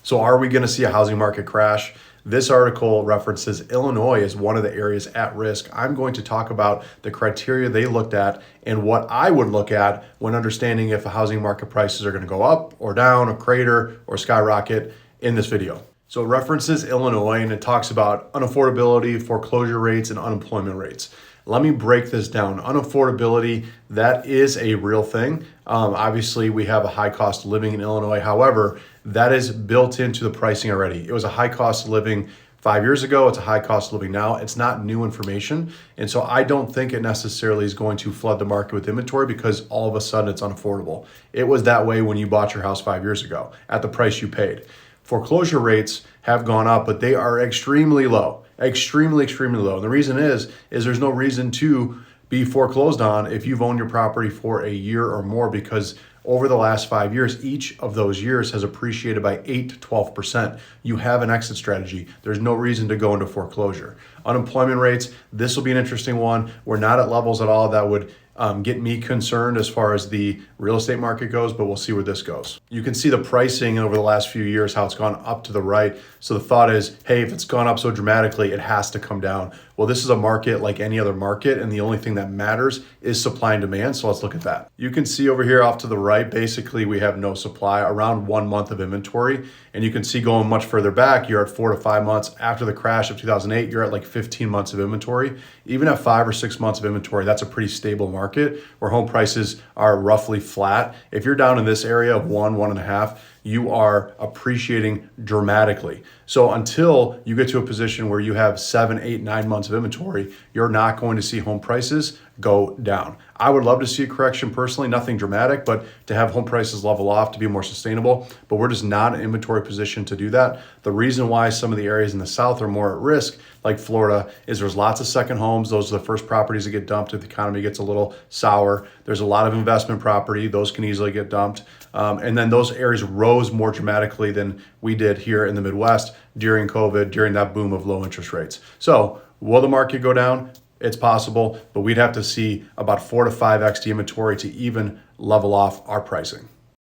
So are we going to see a housing market crash? This article references Illinois as one of the areas at risk. I'm going to talk about the criteria they looked at and what I would look at when understanding if a housing market prices are going to go up or down, or crater, or skyrocket in this video. So it references Illinois and it talks about unaffordability, foreclosure rates, and unemployment rates. Let me break this down. Unaffordability, that is a real thing. Obviously, we have a high cost of living in Illinois. However, that is built into the pricing already. It was a high cost of living 5 years ago. It's a high cost of living now. It's not new information. And so I don't think it necessarily is going to flood the market with inventory because all of a sudden it's unaffordable. It was that way when you bought your house 5 years ago at the price you paid. Foreclosure rates have gone up, but they are extremely low. Extremely low. And the reason is there's no reason to be foreclosed on if you've owned your property for a year or more, because over the last 5 years, each of those years has appreciated by 8 to 12%. You have an exit strategy. There's no reason to go into foreclosure. Unemployment rates, this will be an interesting one. We're not at levels at all that would get me concerned as far as the real estate market goes, but we'll see where this goes. You can see the pricing over the last few years, how it's gone up to the right. So the thought is, hey, if it's gone up so dramatically, it has to come down. Well, this is a market like any other market, and the only thing that matters is supply and demand. So let's look at that. You can see over here off to the right, basically we have no supply, around 1 month of inventory. And you can see going much further back, you're at 4 to 5 months. After the crash of 2008, you're at like 15 months of inventory. Even at 5 or 6 months of inventory, that's a pretty stable market where home prices are roughly flat. If you're down in this area of 1.5, you are appreciating dramatically. So until you get to a position where you have 7, 8, 9 months of inventory, you're not going to see home prices go down. I would love to see a correction personally, nothing dramatic, but to have home prices level off to be more sustainable, but we're just not in an inventory position to do that. The reason why some of the areas in the South are more at risk, like Florida, is there's lots of second homes. Those are the first properties that get dumped if the economy gets a little sour. There's a lot of investment property. Those can easily get dumped. And then those areas rose more dramatically than we did here in the Midwest during COVID, during that boom of low interest rates. So will the market go down? It's possible, but we'd have to see about 4 to 5x the inventory to even level off our pricing.